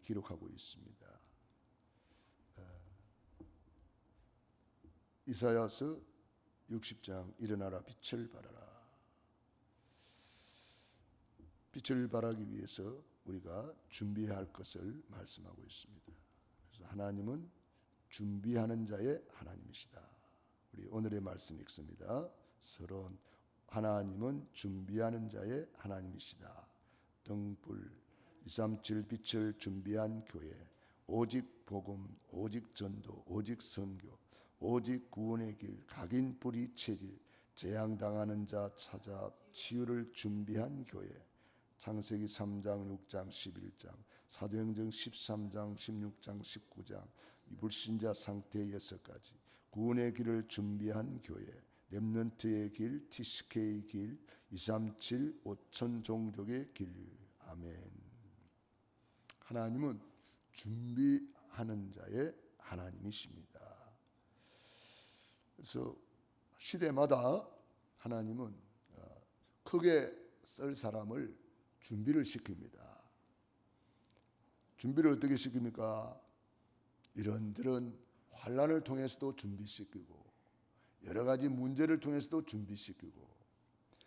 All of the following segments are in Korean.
기록하고 있습니다. 이사야서 60장 일어나라 빛을 발하라. 빛을 발하기 위해서 우리가 준비해야 할 것을 말씀하고 있습니다. 그래서 하나님은 준비하는 자의 하나님이시다. 우리 오늘의 말씀 읽습니다. 서로 하나님은 준비하는 자의 하나님이시다. 등불 237 빛을 준비한 교회, 오직 복음, 오직 전도, 오직 선교, 오직 구원의 길, 각인 불의 체질, 재앙당하는 자 찾아 치유를 준비한 교회. 창세기 3장, 6장, 11장, 사도행전 13장, 16장, 19장, 불신자 상태 6가지, 구원의 길을 준비한 교회, 렘넌트의 길, TCK의 길, 237 5천 종족의 길. 아멘. 하나님은 준비하는 자의 하나님이십니다. 그래서 시대마다 하나님은 크게 쓸 사람을 준비를 시킵니다. 준비를 어떻게 시킵니까? 이런저런 환난을 통해서도 준비시키고 여러 가지 문제를 통해서도 준비시키고,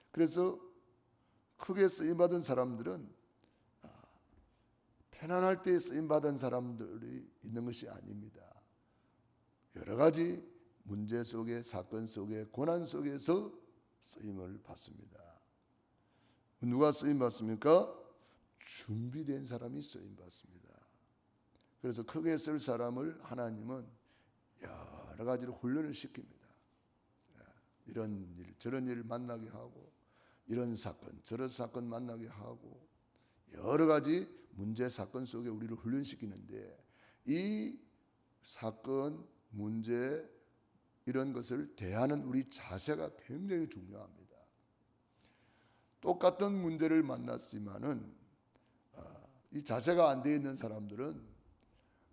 그래서 크게 쓰임받은 사람들은 편안할 때 쓰임받은 사람들이 있는 것이 아닙니다. 여러 가지 문제 속에, 사건 속에, 고난 속에서 쓰임을 받습니다. 누가 쓰임 받습니까? 준비된 사람이 쓰임 받습니다. 그래서 크게 쓸 사람을 하나님은 여러 가지로 훈련을 시킵니다. 이런 일, 저런 일 만나게 하고, 이런 사건, 저런 사건 만나게 하고, 여러 가지 문제, 사건 속에 우리를 훈련시키는데, 이 사건, 문제, 이런 것을 대하는 우리 자세가 굉장히 중요합니다. 똑같은 문제를 만났지만은 이 자세가 안 되어 있는 사람들은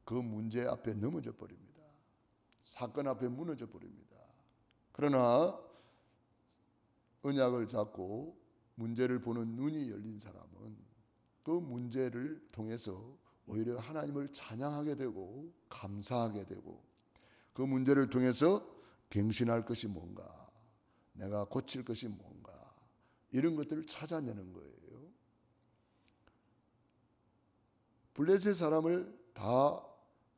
그 문제 앞에 넘어져 버립니다. 사건 앞에 무너져 버립니다. 그러나 언약을 잡고 문제를 보는 눈이 열린 사람은 그 문제를 통해서 오히려 하나님을 찬양하게 되고 감사하게 되고, 그 문제를 통해서 갱신할 것이 뭔가, 내가 고칠 것이 뭔가, 이런 것들을 찾아내는 거예요. 블레셋 사람을 다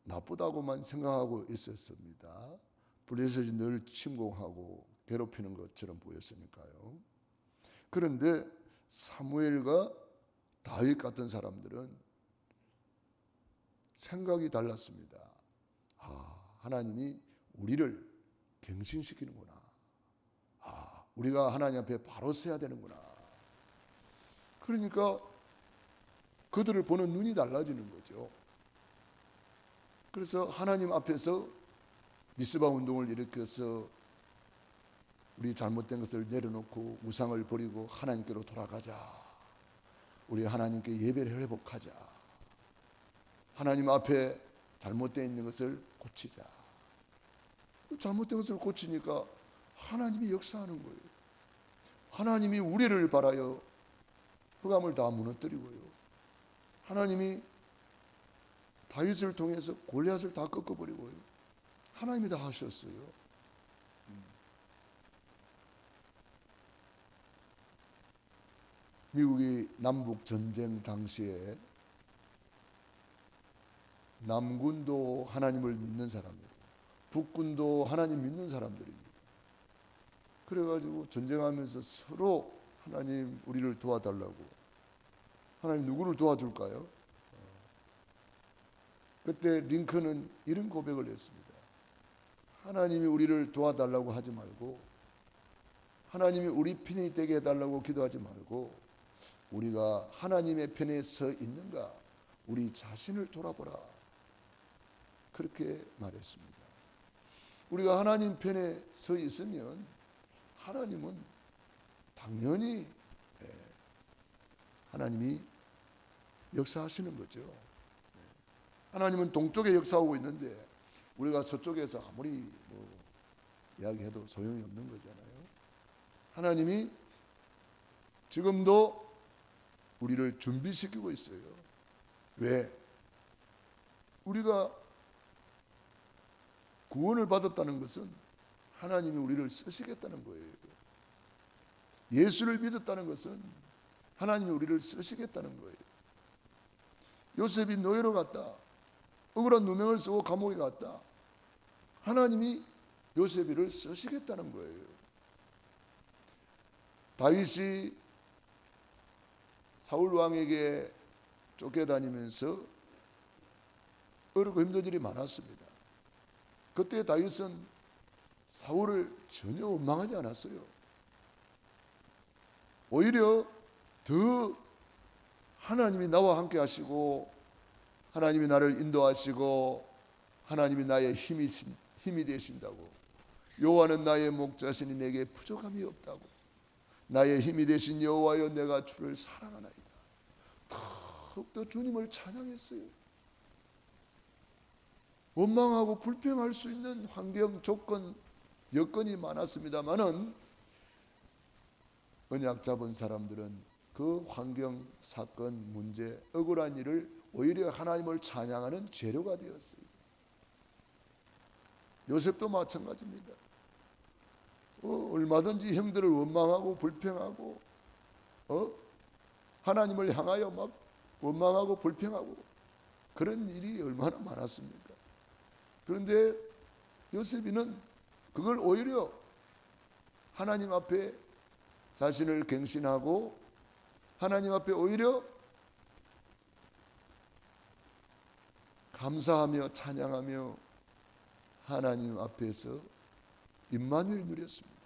나쁘다고만 생각하고 있었습니다. 블레셋이 늘 침공하고 괴롭히는 것처럼 보였으니까요. 그런데 사무엘과 다윗 같은 사람들은 생각이 달랐습니다. 하나님이 우리를 갱신시키는구나. 우리가 하나님 앞에 바로 서야 되는구나. 그러니까 그들을 보는 눈이 달라지는 거죠. 그래서 하나님 앞에서 미스바 운동을 일으켜서 우리 잘못된 것을 내려놓고 우상을 버리고 하나님께로 돌아가자. 우리 하나님께 예배를 회복하자. 하나님 앞에 잘못되어 있는 것을 고치자. 잘못된 것을 고치니까 하나님이 역사하는 거예요. 하나님이 우리를 바라여 흑암을 다 무너뜨리고요. 하나님이 다윗을 통해서 골리앗을 다 꺾어버리고요. 하나님이 다 하셨어요. 미국이 남북 전쟁 당시에 남군도 하나님을 믿는 사람이고 북군도 하나님 믿는 사람들입니다. 그래가지고 전쟁하면서 서로 하나님 우리를 도와달라고. 하나님 누구를 도와줄까요? 그때 링컨은 이런 고백을 했습니다. 하나님이 우리를 도와달라고 하지 말고, 하나님이 우리 편이 되게 해달라고 기도하지 말고, 우리가 하나님의 편에 서 있는가 우리 자신을 돌아보라. 그렇게 말했습니다. 우리가 하나님 편에 서 있으면 하나님은 당연히 하나님이 역사하시는 거죠. 하나님은 동쪽에 역사하고 있는데 우리가 서쪽에서 아무리 이야기해도 소용이 없는 거잖아요. 하나님이 지금도 우리를 준비시키고 있어요. 왜? 우리가 구원을 받았다는 것은 하나님이 우리를 쓰시겠다는 거예요. 예수를 믿었다는 것은 하나님이 우리를 쓰시겠다는 거예요. 요셉이 노예로 갔다. 억울한 누명을 쓰고 감옥에 갔다. 하나님이 요셉이를 쓰시겠다는 거예요. 다윗이 사울 왕에게 쫓겨다니면서 어렵고 힘든 일이 많았습니다. 그때 다윗은 사울을 전혀 원망하지 않았어요. 오히려 더 하나님이 나와 함께 하시고 하나님이 나를 인도하시고 하나님이 나의 힘이 되신다고, 여호와는 나의 목자시니 내게 부족함이 없다고, 나의 힘이 되신 여호와여 내가 주를 사랑하나이다. 더욱더 주님을 찬양했어요. 원망하고 불평할 수 있는 환경, 조건, 여건이 많았습니다마는 언약 잡은 사람들은 그 환경, 사건, 문제, 억울한 일을 오히려 하나님을 찬양하는 재료가 되었어요. 요셉도 마찬가지입니다. 얼마든지 형들을 원망하고 불평하고 하나님을 향하여 막 원망하고 불평하고 그런 일이 얼마나 많았습니까? 그런데 요셉이는 그걸 오히려 하나님 앞에 자신을 갱신하고 하나님 앞에 오히려 감사하며 찬양하며 하나님 앞에서 임마누엘 누렸습니다.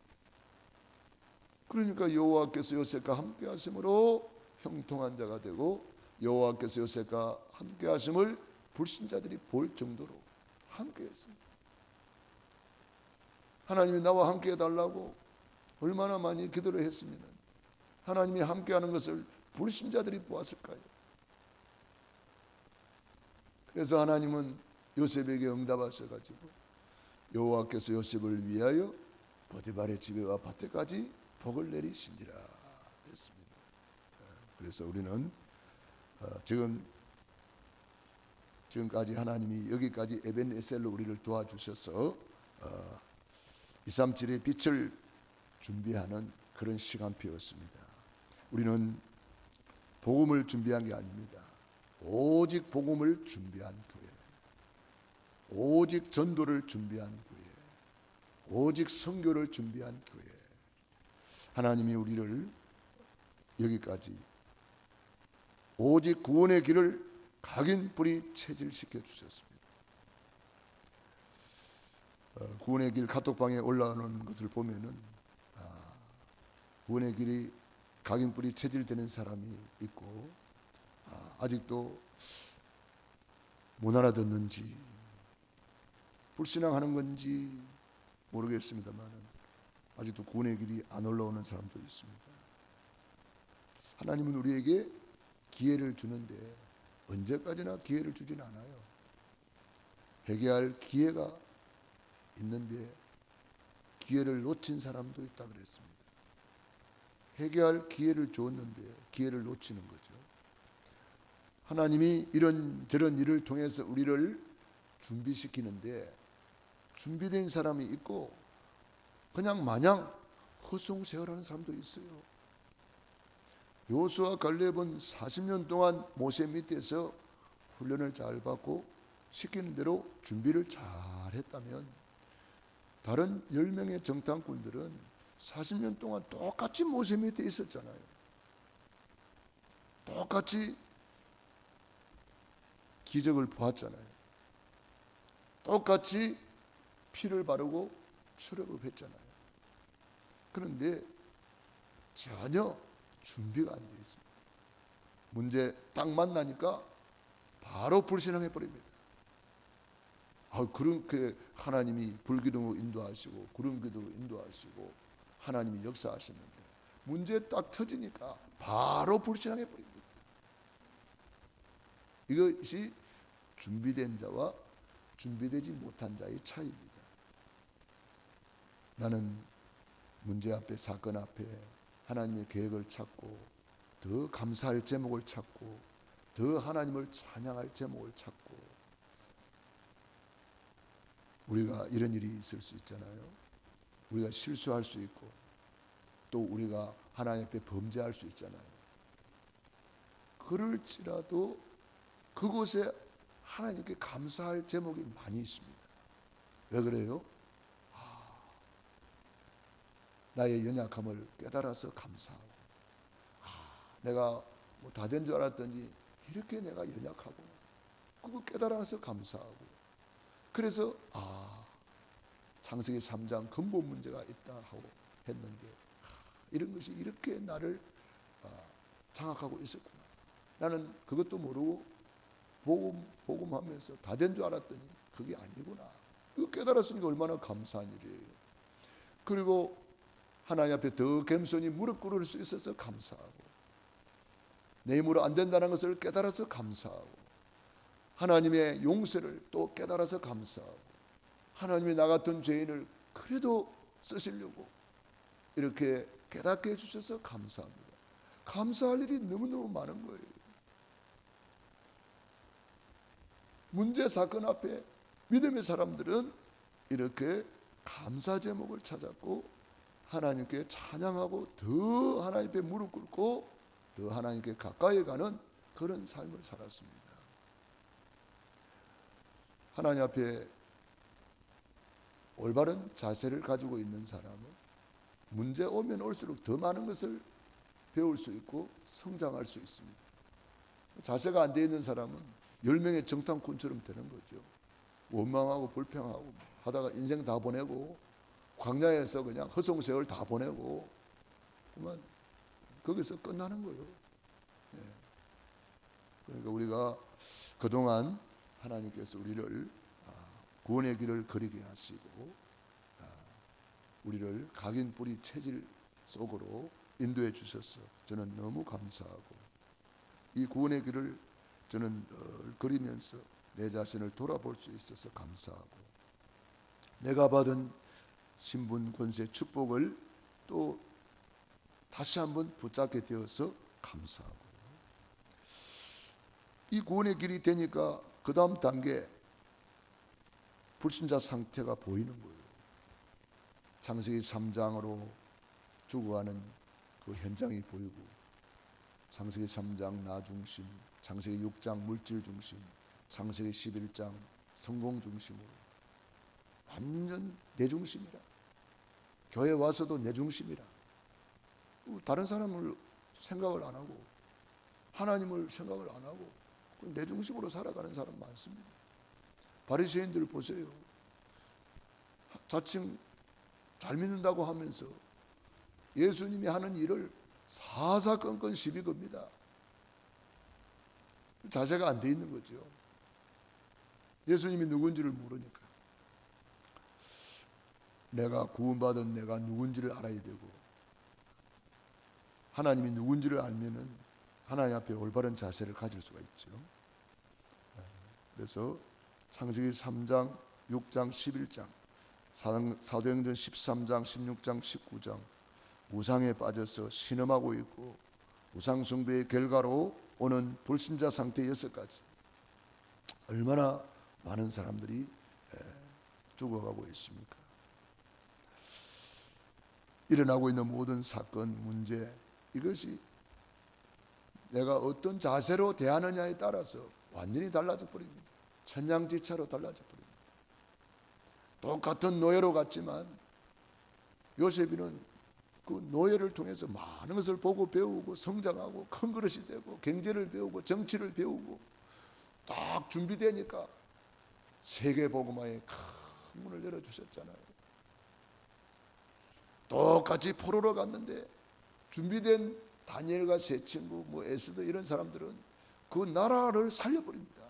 그러니까 여호와께서 요셉과 함께 하심으로 형통한 자가 되고 여호와께서 요셉과 함께 하심을 불신자들이 볼 정도로 함께 했습니다. 하나님이 나와 함께 해달라고 얼마나 많이 기도를 했으면 하나님이 함께하는 것을 불신자들이 보았을까요? 그래서 하나님은 요셉에게 응답하셔가지고 여호와께서 요셉을 위하여 보디발의 집에와 밭에까지 복을 내리신지라 했습니다. 그래서 우리는 지금까지 하나님이 여기까지 에벤에셀로 우리를 도와주셔서 237의 빛을 준비하는 그런 시간표였습니다. 우리는 복음을 준비한 게 아닙니다. 오직 복음을 준비한 교회, 오직 전도를 준비한 교회, 오직 선교를 준비한 교회. 하나님이 우리를 여기까지 오직 구원의 길을 각인뿌리 체질시켜 주셨습니다. 구원의 길 카톡방에 올라오는 것을 보면은 구원의 길이 각인뿌리 체질되는 사람이 있고 아직도 못 알아듣는지 불신앙하는 건지 모르겠습니다만 아직도 구원의 길이 안 올라오는 사람도 있습니다. 하나님은 우리에게 기회를 주는데 언제까지나 기회를 주진 않아요. 회개할 기회가 있는데 기회를 놓친 사람도 있다 그랬습니다. 회개할 기회를 줬는데 기회를 놓치는 거죠. 하나님이 이런저런 일을 통해서 우리를 준비시키는데 준비된 사람이 있고 그냥 마냥 허송세월하는 사람도 있어요. 여호수아 갈렙은 40년 동안 모세 밑에서 훈련을 잘 받고 시키는 대로 준비를 잘 했다면 다른 10명의 정탐꾼들은 40년 동안 똑같이 모세 밑에 있었잖아요. 똑같이 기적을 보았잖아요. 똑같이 피를 바르고 출애굽 했잖아요. 그런데 전혀 준비가 안 되어 있습니다. 문제 딱 만나니까 바로 불신앙해 버립니다. 그렇게 하나님이 불기둥으로 인도하시고 구름기둥으로 인도하시고 하나님이 역사하셨는데 문제 딱 터지니까 바로 불신앙해 버립니다. 이것이 준비된 자와 준비되지 못한 자의 차이입니다. 나는 문제 앞에 사건 앞에 하나님의 계획을 찾고 더 감사할 제목을 찾고 더 하나님을 찬양할 제목을 찾고 우리가 이런 일이 있을 수 있잖아요. 우리가 실수할 수 있고 또 우리가 하나님 앞에 범죄할 수 있잖아요. 그럴지라도 그곳에 하나님께 감사할 제목이 많이 있습니다. 왜 그래요? 나의 연약함을 깨달아서 감사하고, 내가 뭐 다 된 줄 알았더니 이렇게 내가 연약하고, 그거 깨달아서 감사하고, 그래서 창세기 3장 근본 문제가 있다 하고 했는데 이런 것이 이렇게 나를 장악하고 있었구나. 나는 그것도 모르고 복음하면서 다 된 줄 알았더니 그게 아니구나. 이거 깨달았으니까 얼마나 감사한 일이에요. 그리고 하나님 앞에 더 겸손히 무릎 꿇을 수 있어서 감사하고, 내 힘으로 안 된다는 것을 깨달아서 감사하고, 하나님의 용서를 또 깨달아서 감사하고, 하나님이 나 같은 죄인을 그래도 쓰시려고 이렇게 깨닫게 해주셔서 감사합니다. 감사할 일이 너무너무 많은 거예요. 문제 사건 앞에 믿음의 사람들은 이렇게 감사 제목을 찾았고 하나님께 찬양하고 더 하나님 앞에 무릎 꿇고 더 하나님께 가까이 가는 그런 삶을 살았습니다. 하나님 앞에 올바른 자세를 가지고 있는 사람은 문제 오면 올수록 더 많은 것을 배울 수 있고 성장할 수 있습니다. 자세가 안 돼 있는 사람은 10명의 정탐꾼처럼 되는 거죠. 원망하고 불평하고 하다가 인생 다 보내고 광야에서 그냥 허송세월 다 보내고 그만 거기서 끝나는 거예요. 그러니까 우리가 그동안 하나님께서 우리를 구원의 길을 거리게 하시고 우리를 각인 뿌리 체질 속으로 인도해 주셔서 저는 너무 감사하고, 이 구원의 길을 저는 늘 거리면서 내 자신을 돌아볼 수 있어서 감사하고, 내가 받은 신분 권세 축복을 또 다시 한번 붙잡게 되어서 감사하고, 이 구원의 길이 되니까 그 다음 단계 불신자 상태가 보이는 거예요. 창세기 3장으로 죽어가는 그 현장이 보이고, 창세기 3장 나 중심, 창세기 6장 물질 중심, 창세기 11장 성공 중심으로 완전 내 중심이라, 교회 와서도 내 중심이라, 다른 사람을 생각을 안 하고 하나님을 생각을 안 하고 내 중심으로 살아가는 사람 많습니다. 바리새인들 보세요. 자칭 잘 믿는다고 하면서 예수님이 하는 일을 사사건건 시비 겁니다. 자세가 안 돼 있는 거죠. 예수님이 누군지를 모르니까. 내가 구원받은 내가 누군지를 알아야 되고, 하나님이 누군지를 알면은 하나님 앞에 올바른 자세를 가질 수가 있죠. 그래서 창세기 3장, 6장, 11장, 사도행전 13장, 16장, 19장 우상에 빠져서 신음하고 있고 우상 숭배의 결과로 오는 불신자 상태 6가지, 얼마나 많은 사람들이 죽어가고 있습니까? 일어나고 있는 모든 사건, 문제, 이것이 내가 어떤 자세로 대하느냐에 따라서 완전히 달라져 버립니다. 천양지차로 달라져 버립니다. 똑같은 노예로 갔지만 요셉이는 그 노예를 통해서 많은 것을 보고 배우고 성장하고 큰 그릇이 되고 경제를 배우고 정치를 배우고 딱 준비되니까 세계복음화의 큰 문을 열어주셨잖아요. 똑같이 포로로 갔는데 준비된 다니엘과 세 친구, 에스더 이런 사람들은 그 나라를 살려버립니다.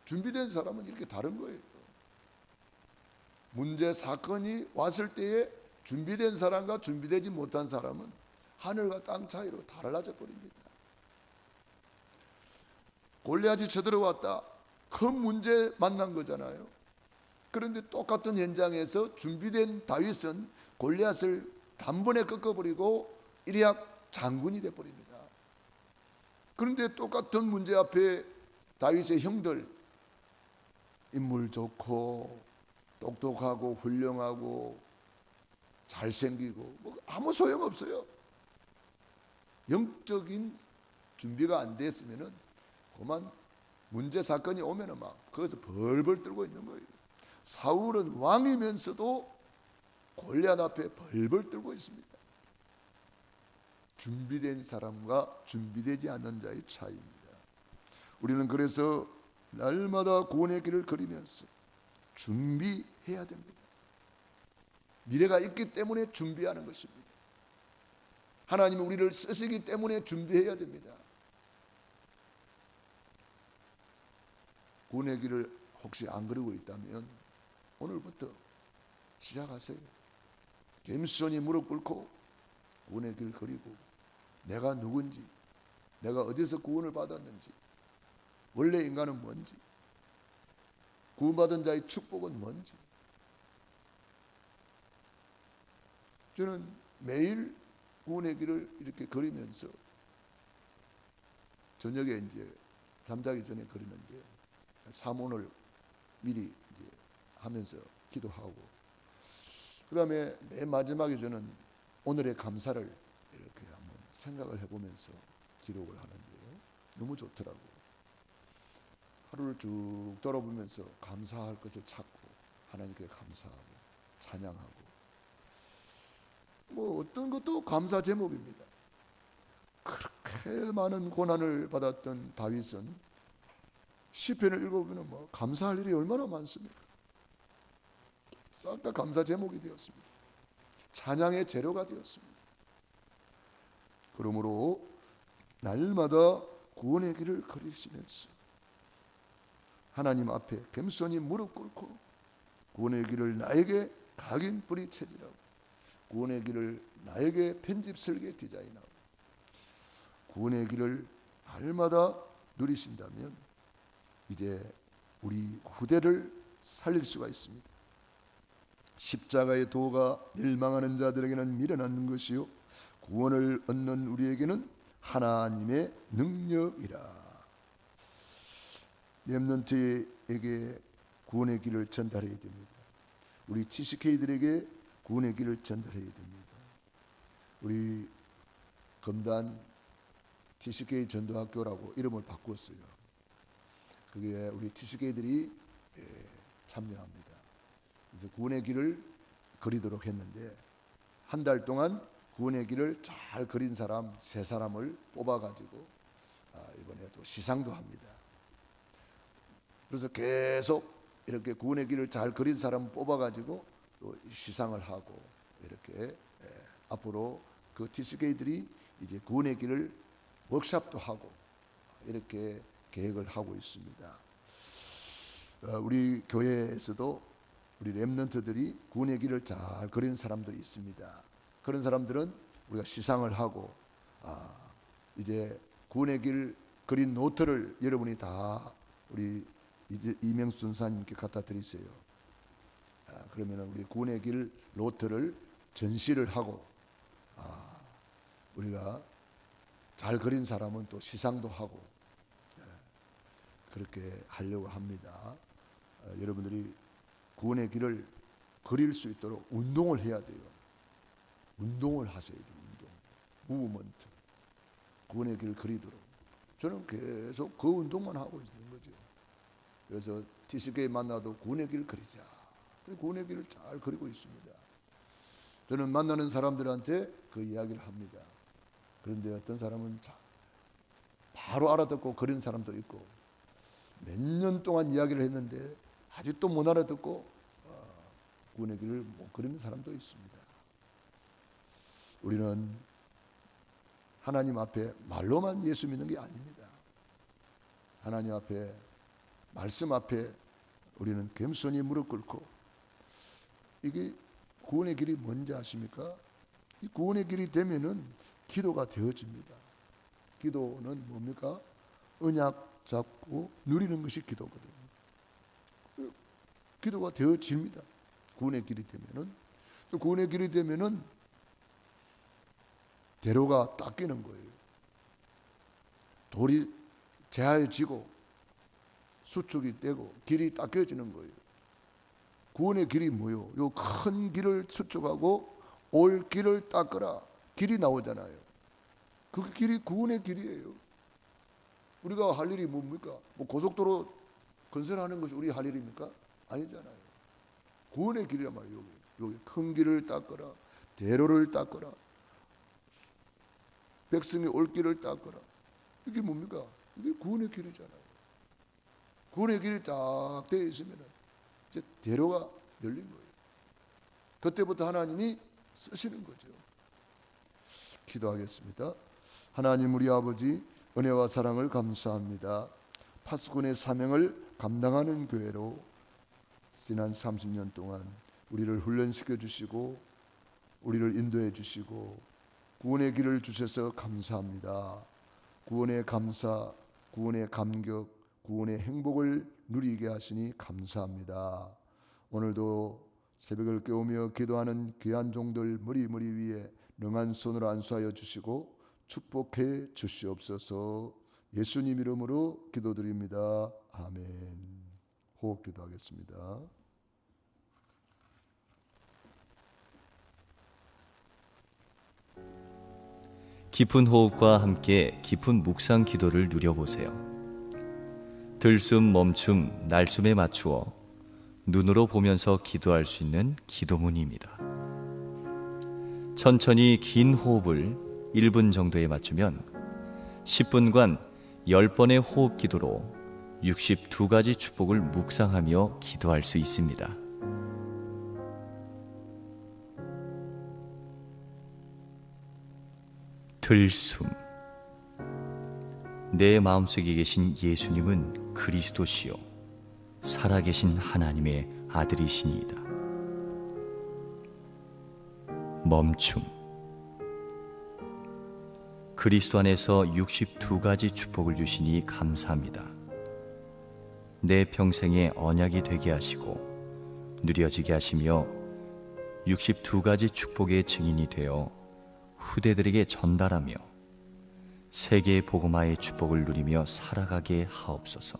준비된 사람은 이렇게 다른 거예요. 문제 사건이 왔을 때에 준비된 사람과 준비되지 못한 사람은 하늘과 땅 차이로 달라져 버립니다. 골리앗이 쳐들어왔다. 큰 문제 만난 거잖아요. 그런데 똑같은 현장에서 준비된 다윗은 골리앗을 단번에 꺾어버리고 이리약 장군이 되어버립니다. 그런데 똑같은 문제 앞에 다윗의 형들, 인물 좋고 똑똑하고 훌륭하고 잘생기고 뭐 아무 소용없어요. 영적인 준비가 안 됐으면은 그만 문제 사건이 오면은 막 거기서 벌벌 떨고 있는 거예요. 사울은 왕이면서도 골리앗 앞에 벌벌 떨고 있습니다. 준비된 사람과 준비되지 않는 자의 차이입니다. 우리는 그래서 날마다 구원의 길을 걸으면서 준비해야 됩니다. 미래가 있기 때문에 준비하는 것입니다. 하나님이 우리를 쓰시기 때문에 준비해야 됩니다. 구원의 길을 혹시 안 걸고 있다면 오늘부터 시작하세요. 겸손히 무릎 꿇고 구원의 길을 걸고 내가 누군지, 내가 어디서 구원을 받았는지, 원래 인간은 뭔지, 구원받은 자의 축복은 뭔지. 저는 매일 구원의 길을 이렇게 걸으면서 저녁에 이제 잠자기 전에 걸으는데요. 사문을 미리 이제 하면서 기도하고, 그 다음에 맨 마지막에 저는 오늘의 감사를 이렇게 한번 생각을 해보면서 기록을 하는데요. 너무 좋더라고요. 하루를 쭉 돌아보면서 감사할 것을 찾고 하나님께 감사하고 찬양하고, 뭐 어떤 것도 감사 제목입니다. 그렇게 많은 고난을 받았던 다윗은 시편을 읽어보면 뭐 감사할 일이 얼마나 많습니까? 싹 다 감사 제목이 되었습니다. 찬양의 재료가 되었습니다. 그러므로 날마다 구원의 길을 걸으시면서 하나님 앞에 겸손히 무릎 꿇고 구원의 길을 나에게 각인 뿌리 채지라고, 구원의 길을 나에게 편집 설계 디자인하고 구원의 길을 날마다 누리신다면 이제 우리 후대를 살릴 수가 있습니다. 십자가의 도가 멸망하는 자들에게는 미련한 것이요 구원을 얻는 우리에게는 하나님의 능력이라. 렘넌트에게 구원의 길을 전달해야 됩니다. 우리 TCK들에게 구원의 길을 전달해야 됩니다. 우리 검단 TCK 전도학교라고 이름을 바꿨어요. 그게 우리 TCK들이 참여합니다. 그래서 구원의 길을 그리도록 했는데 한 달 동안 구원의 길을 잘 그린 사람 3사람을 뽑아가지고 이번에 또 시상도 합니다. 그래서 계속 이렇게 구원의 길을 잘 그린 사람 뽑아가지고 또 시상을 하고 이렇게 앞으로 그 TCK들이 이제 구원의 길을 워크숍도 하고 이렇게 계획을 하고 있습니다. 우리 교회에서도 우리 렘넌트들이 구원의 길을 잘 그린 사람들이 있습니다. 그런 사람들은 우리가 시상을 하고 이제 구원의 길 그린 노트를 여러분이 다 우리 이명수 전사님께 갖다 드리세요. 그러면 우리 구원의 길 노트를 전시를 하고 우리가 잘 그린 사람은 또 시상도 하고 그렇게 하려고 합니다. 여러분들이 구원의 길을 그릴 수 있도록 운동을 해야 돼요. 운동을 하셔야 돼요. 운동, 무브먼트, 구원의 길을 그리도록. 저는 계속 그 운동만 하고 있는 거죠. 그래서 TCK 만나도 구원의 길을 그리자. 구원의 길을 잘 그리고 있습니다. 저는 만나는 사람들한테 그 이야기를 합니다. 그런데 어떤 사람은 바로 알아듣고 그린 사람도 있고 몇 년 동안 이야기를 했는데 아직도 못 알아듣고 구원의 길을 못 그리는 사람도 있습니다. 우리는 하나님 앞에 말로만 예수 믿는 게 아닙니다. 하나님 앞에 말씀 앞에 우리는 겸손히 무릎 꿇고, 이게 구원의 길이 뭔지 아십니까? 이 구원의 길이 되면은 기도가 되어집니다. 기도는 뭡니까? 언약 잡고 누리는 것이 기도거든요. 기도가 되어집니다. 구원의 길이 되면은. 또 구원의 길이 되면은 대로가 닦이는 거예요. 돌이 재하여지고 수축이 되고 길이 닦여지는 거예요. 구원의 길이 뭐요? 요 큰 길을 수축하고 올 길을 닦으라. 길이 나오잖아요. 그 길이 구원의 길이에요. 우리가 할 일이 뭡니까? 뭐 고속도로 건설하는 것이 우리 할 일입니까? 아니잖아요. 구원의 길이란 말이에요. 여기 큰 길을 닦으라. 대로를 닦으라. 백성이 올 길을 닦으라. 이게 뭡니까? 이게 구원의 길이잖아요. 구원의 길이 딱 되어 있으면 이제 대로가 열린 거예요. 그때부터 하나님이 쓰시는 거죠. 기도하겠습니다. 하나님 우리 아버지 은혜와 사랑을 감사합니다. 파수꾼의 사명을 감당하는 교회로 지난 30년 동안 우리를 훈련시켜 주시고 우리를 인도해 주시고 구원의 길을 주셔서 감사합니다. 구원의 감사, 구원의 감격, 구원의 행복을 누리게 하시니 감사합니다. 오늘도 새벽을 깨우며 기도하는 귀한 종들 머리 위에 능한 손으로 안수하여 주시고 축복해 주시옵소서. 예수님 이름으로 기도드립니다. 아멘. 호흡 기도하겠습니다. 깊은 호흡과 함께 깊은 묵상 기도를 누려보세요. 들숨 멈춤 날숨에 맞추어 눈으로 보면서 기도할 수 있는 기도문입니다. 천천히 긴 호흡을 1분 정도에 맞추면 10분간 10번의 호흡 기도로 62가지 축복을 묵상하며 기도할 수 있습니다. 들숨. 내 마음속에 계신 예수님은 그리스도시요 살아계신 하나님의 아들이시니이다. 멈춤. 그리스도 안에서 62가지 축복을 주시니 감사합니다. 내 평생의 언약이 되게 하시고 누려지게 하시며 62가지 축복의 증인이 되어 후대들에게 전달하며 세계의 복음화의 축복을 누리며 살아가게 하옵소서.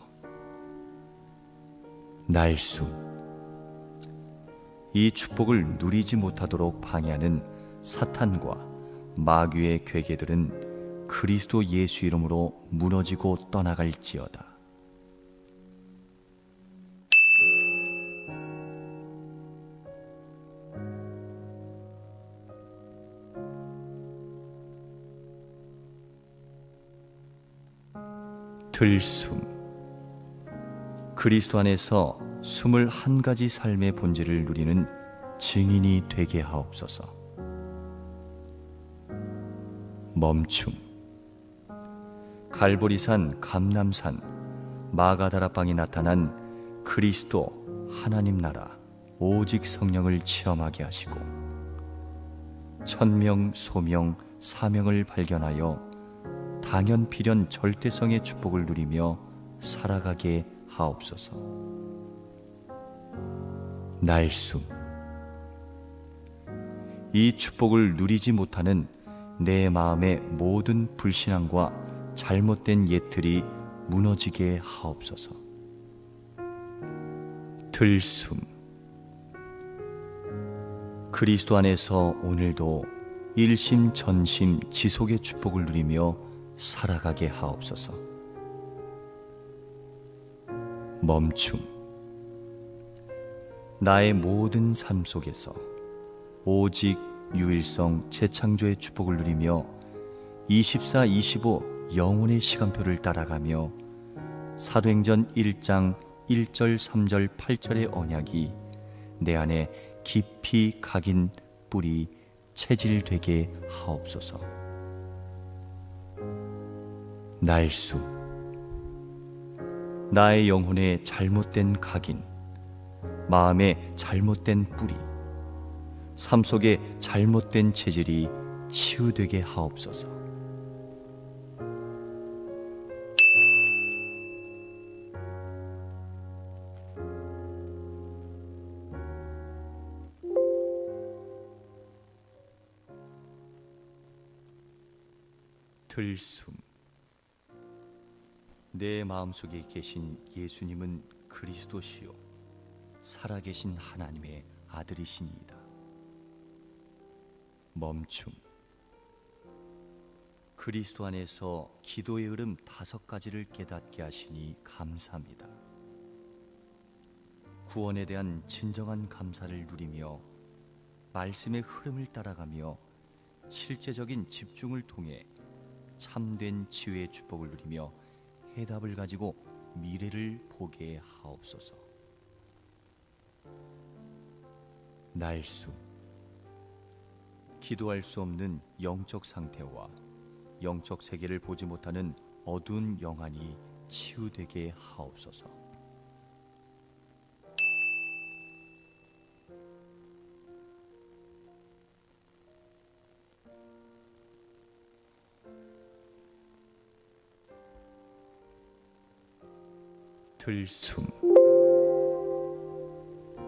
날숨. 이 축복을 누리지 못하도록 방해하는 사탄과 마귀의 괴계들은 그리스도 예수 이름으로 무너지고 떠나갈지어다. 들숨. 그리스도 안에서 21가지 삶의 본질을 누리는 증인이 되게 하옵소서. 멈춤. 갈보리산, 감람산, 마가다라방이 나타난 그리스도 하나님 나라 오직 성령을 체험하게 하시고 천명, 소명, 사명을 발견하여 당연 필연 절대성의 축복을 누리며 살아가게 하옵소서. 날숨. 이 축복을 누리지 못하는 내 마음의 모든 불신앙과 잘못된 예틀이 무너지게 하옵소서. 들숨. 그리스도 안에서 오늘도 일심 전심 지속의 축복을 누리며 살아가게 하옵소서. 멈춤. 나의 모든 삶 속에서 오직 유일성 재창조의 축복을 누리며 24-25 영혼의 시간표를 따라가며 사도행전 1장 1절 3절 8절의 언약이 내 안에 깊이 각인 뿌리 체질되게 하옵소서. 날숨. 나의 영혼의 잘못된 각인, 마음의 잘못된 뿌리, 삶 속의 잘못된 체질이 치유되게 하옵소서. 들숨. 내 마음속에 계신 예수님은 그리스도시요 살아계신 하나님의 아들이시니이다. 멈춤. 그리스도 안에서 기도의 흐름 5가지를 깨닫게 하시니 감사합니다. 구원에 대한 진정한 감사를 누리며 말씀의 흐름을 따라가며 실제적인 집중을 통해 참된 치유의 축복을 누리며 해답을 가지고 미래를 보게 하옵소서. 날숨. 기도할 수 없는 영적 상태와 영적 세계를 보지 못하는 어두운 영안이 치유되게 하옵소서. 들숨.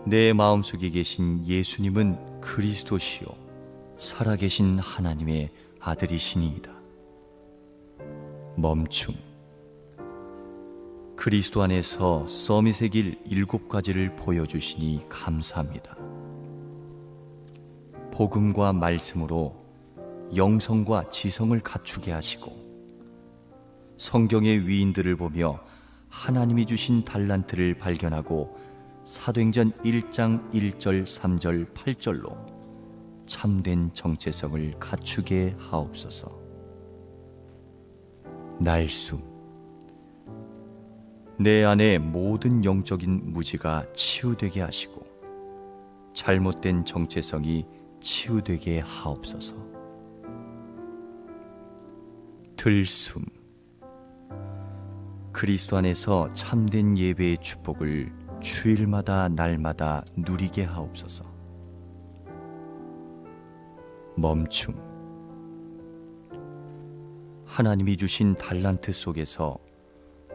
내 마음속에 계신 예수님은 그리스도시요 살아계신 하나님의 아들이시니이다. 멈춤. 그리스도 안에서 서밋의 길 7가지를 보여주시니 감사합니다. 복음과 말씀으로 영성과 지성을 갖추게 하시고 성경의 위인들을 보며 하나님이 주신 달란트를 발견하고 사도행전 1장 1절 3절 8절로 참된 정체성을 갖추게 하옵소서. 날숨. 내 안에 모든 영적인 무지가 치유되게 하시고 잘못된 정체성이 치유되게 하옵소서. 들숨. 그리스도 안에서 참된 예배의 축복을 주일마다 날마다 누리게 하옵소서. 멈춤. 하나님이 주신 달란트 속에서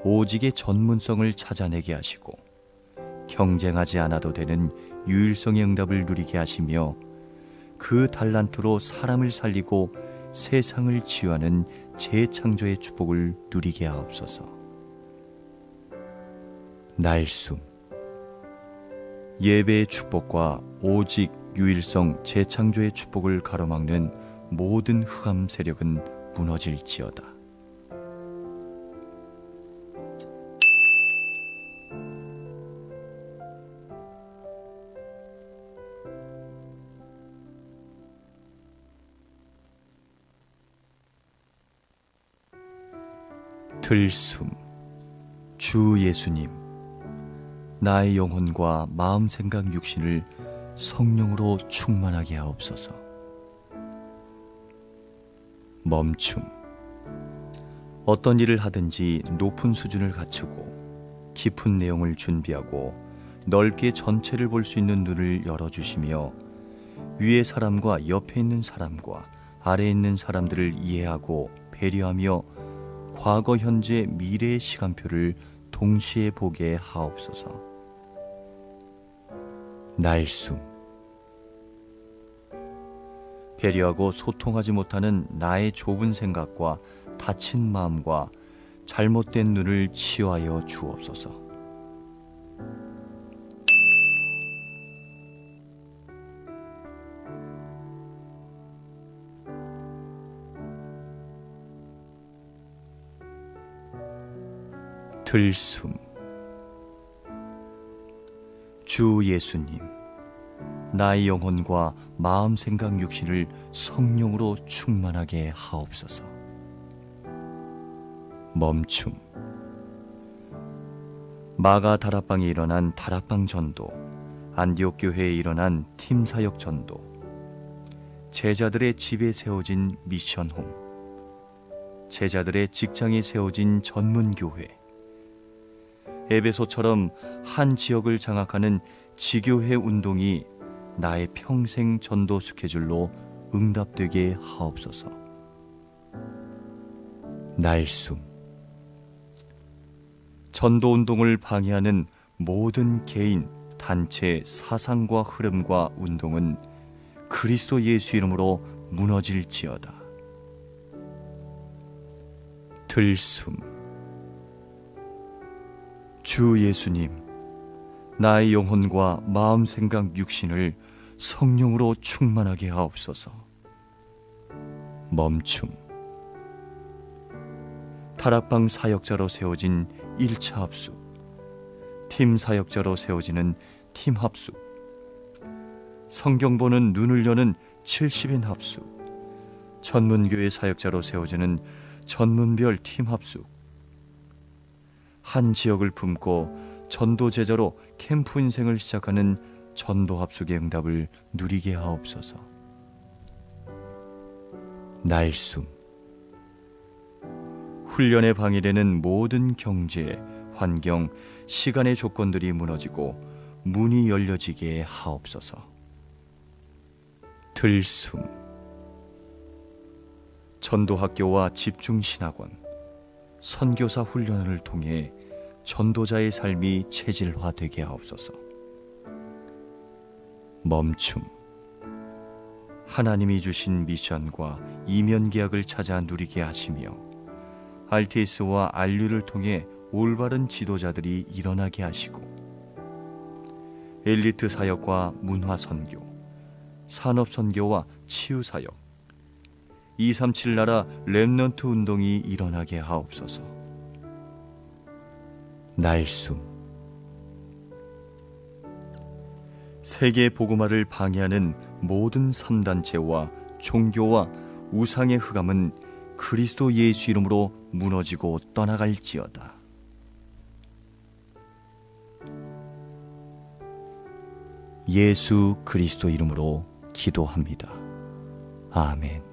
오직의 전문성을 찾아내게 하시고 경쟁하지 않아도 되는 유일성의 응답을 누리게 하시며 그 달란트로 사람을 살리고 세상을 치유하는 재창조의 축복을 누리게 하옵소서. 날숨. 예배의 축복과 오직 유일성 재창조의 축복을 가로막는 모든 흑암 세력은 무너질지어다. 들숨. 주 예수님, 나의 영혼과 마음, 생각, 육신을 성령으로 충만하게 하옵소서. 멈춤. 어떤 일을 하든지 높은 수준을 갖추고 깊은 내용을 준비하고 넓게 전체를 볼 수 있는 눈을 열어주시며 위의 사람과 옆에 있는 사람과 아래에 있는 사람들을 이해하고 배려하며 과거, 현재, 미래의 시간표를 동시에 보게 하옵소서. 날숨. 배려하고 소통하지 못하는 나의 좁은 생각과 다친 마음과 잘못된 눈을 치유하여 주옵소서. 들숨. 주 예수님, 나의 영혼과 마음, 생각, 육신을 성령으로 충만하게 하옵소서. 멈춤. 마가 다락방에 일어난 다락방 전도, 안디옥 교회에 일어난 팀 사역 전도, 제자들의 집에 세워진 미션홈, 제자들의 직장에 세워진 전문교회, 에베소처럼 한 지역을 장악하는 지교회 운동이 나의 평생 전도 스케줄로 응답되게 하옵소서. 날숨. 전도 운동을 방해하는 모든 개인, 단체, 사상과 흐름과 운동은 그리스도 예수 이름으로 무너질지어다. 들숨. 주 예수님, 나의 영혼과 마음 생각 육신을 성령으로 충만하게 하옵소서. 멈춤. 다락방 사역자로 세워진 1차 합숙, 팀 사역자로 세워지는 팀 합숙, 성경 보는 눈을 여는 70인 합숙, 전문교회 사역자로 세워지는 전문별 팀 합숙, 한 지역을 품고 전도 제자로 캠프 인생을 시작하는 전도 합숙의 응답을 누리게 하옵소서. 날숨. 훈련에 방해되는 모든 경제, 환경, 시간의 조건들이 무너지고 문이 열려지게 하옵소서. 들숨. 전도학교와 집중신학원, 선교사 훈련을 통해 전도자의 삶이 체질화되게 하옵소서. 멈춤. 하나님이 주신 미션과 이면계약을 찾아 누리게 하시며 RTS와 RU를 통해 올바른 지도자들이 일어나게 하시고 엘리트 사역과 문화선교, 산업선교와 치유사역, 237 나라 렘넌트 운동이 일어나게 하옵소서. 날숨. 세계 복음화를 방해하는 모든 3단체와 종교와 우상의 흑암은 그리스도 예수 이름으로 무너지고 떠나갈지어다. 예수 그리스도 이름으로 기도합니다. 아멘.